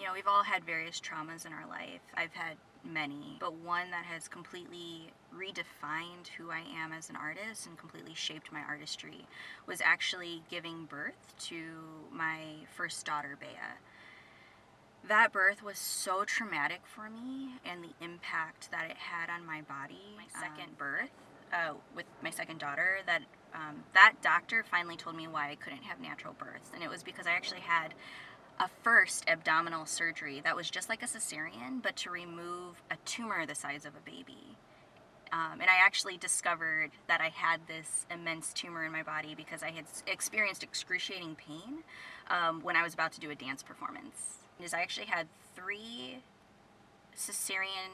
know, we've all had various traumas in our life. I've had many, but one that has completely redefined who I am as an artist and completely shaped my artistry was actually giving birth to my first daughter, Bea. That birth was so traumatic for me, and the impact that it had on my body. My second birth with my second daughter, that doctor finally told me why I couldn't have natural births, and it was because I actually had a first abdominal surgery that was just like a cesarean, but to remove a tumor the size of a baby. And I actually discovered that I had this immense tumor in my body because I had experienced excruciating pain when I was about to do a dance performance. I actually had 3 cesarean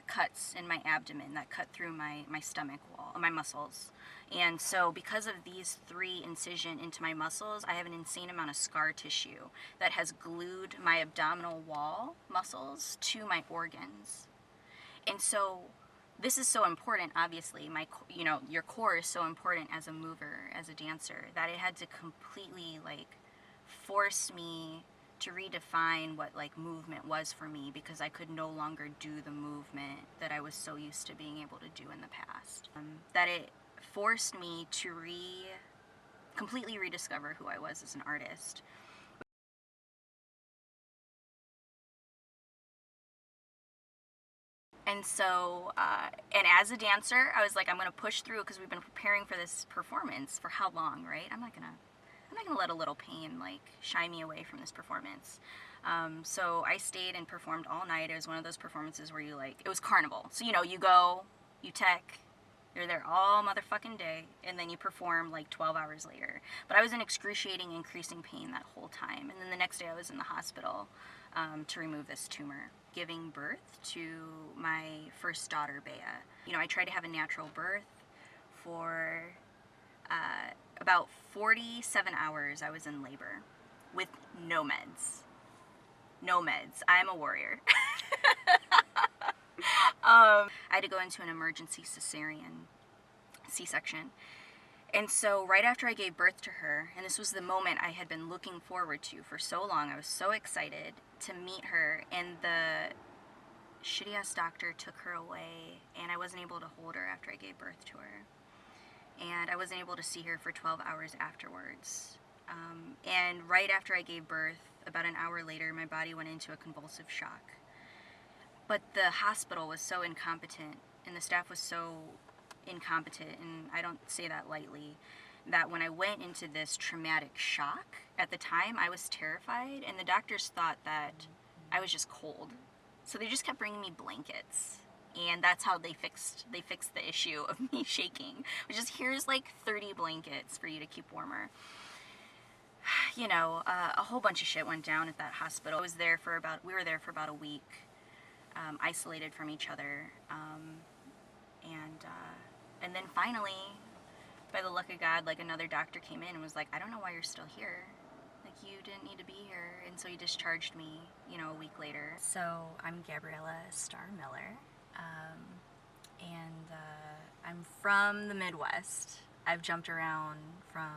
cuts in my abdomen that cut through my stomach wall, my muscles. And so because of these 3 incisions into my muscles, I have an insane amount of scar tissue that has glued my abdominal wall muscles to my organs. And so this is so important, obviously. Your core is so important as a mover, as a dancer, that it had to completely force me to redefine what movement was for me, because I could no longer do the movement that I was so used to being able to do in the past. That it forced me to completely rediscover who I was as an artist. And so, and as a dancer, I was like, I'm gonna push through, because we've been preparing for this performance for how long, right? I'm not gonna let a little pain shy me away from this performance. So I stayed and performed all night. It was one of those performances where it was carnival. So you go, you tech, you're there all motherfucking day, and then you perform 12 hours later. But I was in excruciating, increasing pain that whole time. And then the next day I was in the hospital to remove this tumor, giving birth to my first daughter, Bea. I tried to have a natural birth for about 47 hours. I was in labor with no meds. No meds. I'm a warrior. I had to go into an emergency cesarean C-section. And so right after I gave birth to her, and this was the moment I had been looking forward to for so long, I was so excited to meet her, and the shitty-ass doctor took her away, and I wasn't able to hold her after I gave birth to her. And I wasn't able to see her for 12 hours afterwards. And right after I gave birth, about an hour later, my body went into a convulsive shock. But the hospital was so incompetent, and the staff was so incompetent, and I don't say that lightly, that when I went into this traumatic shock, at the time I was terrified, and the doctors thought that I was just cold. So they just kept bringing me blankets. And that's how they fixed the issue of me shaking, which is, here's 30 blankets for you to keep warmer. A whole bunch of shit went down at that hospital. We were there for about a week, isolated from each other, and then finally, by the luck of God, another doctor came in and was like, I don't know why you're still here. You didn't need to be here. And so he discharged me, a week later. So I'm Gabriela Starr Miller. I'm from the Midwest. I've jumped around from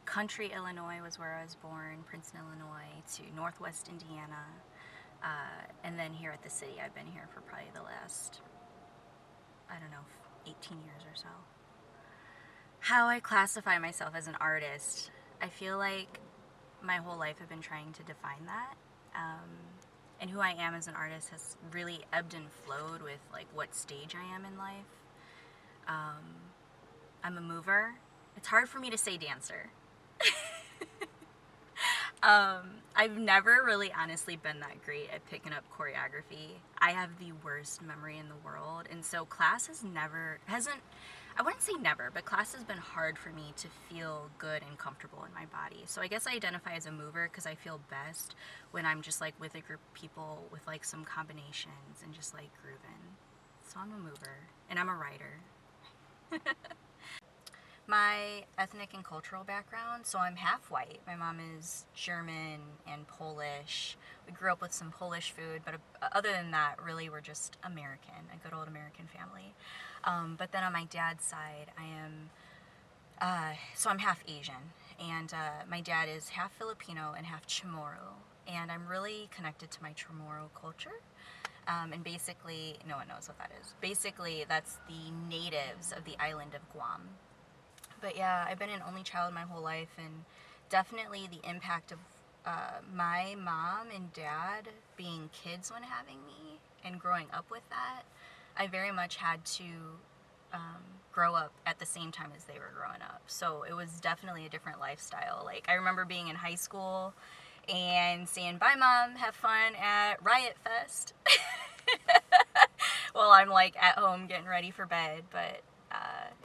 country Illinois was where I was born, Princeton, Illinois, to Northwest Indiana, and then here at the city. I've been here for probably the last, 18 years or so. How I classify myself as an artist, I feel like my whole life I've been trying to define that. And who I am as an artist has really ebbed and flowed with what stage I am in life. I'm a mover. It's hard for me to say dancer. I've never really honestly been that great at picking up choreography. I have the worst memory in the world, and so class I wouldn't say never, but class has been hard for me to feel good and comfortable in my body. So I guess I identify as a mover because I feel best when I'm just with a group of people with some combinations and just grooving. So I'm a mover, and I'm a writer. My ethnic and cultural background, so I'm half white. My mom is German and Polish. We grew up with some Polish food, but other than that, really we're just American, a good old American family. But then on my dad's side, so I'm half Asian, and my dad is half Filipino and half Chamorro. and I'm really connected to my Chamorro culture. And basically, no one knows what that is. Basically, that's the natives of the island of Guam. But yeah, I've been an only child my whole life, and definitely the impact of my mom and dad being kids when having me and growing up with that, I very much had to grow up at the same time as they were growing up. So it was definitely a different lifestyle. Like, I remember being in high school and saying, "Bye, Mom, have fun at Riot Fest." Well, I'm like at home getting ready for bed. But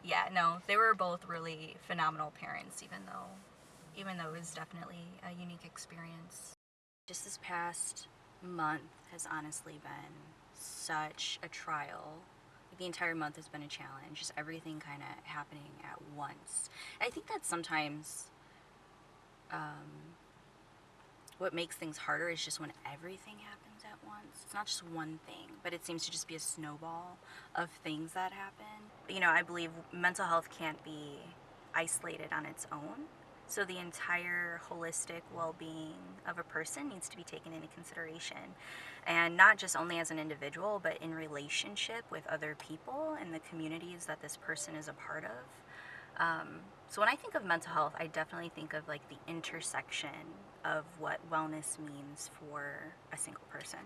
yeah, no, they were both really phenomenal parents, even though it was definitely a unique experience. Just this past month has honestly been such a trial. The entire month has been a challenge, just everything kind of happening at once. And I think that sometimes what makes things harder is just when everything happens at once. It's not just one thing, but it seems to just be a snowball of things that happen. You know, I believe mental health can't be isolated on its own. So the entire holistic well-being of a person needs to be taken into consideration. And not just only as an individual, but in relationship with other people and the communities that this person is a part of. So when I think of mental health, I definitely think of like the intersection of what wellness means for a single person.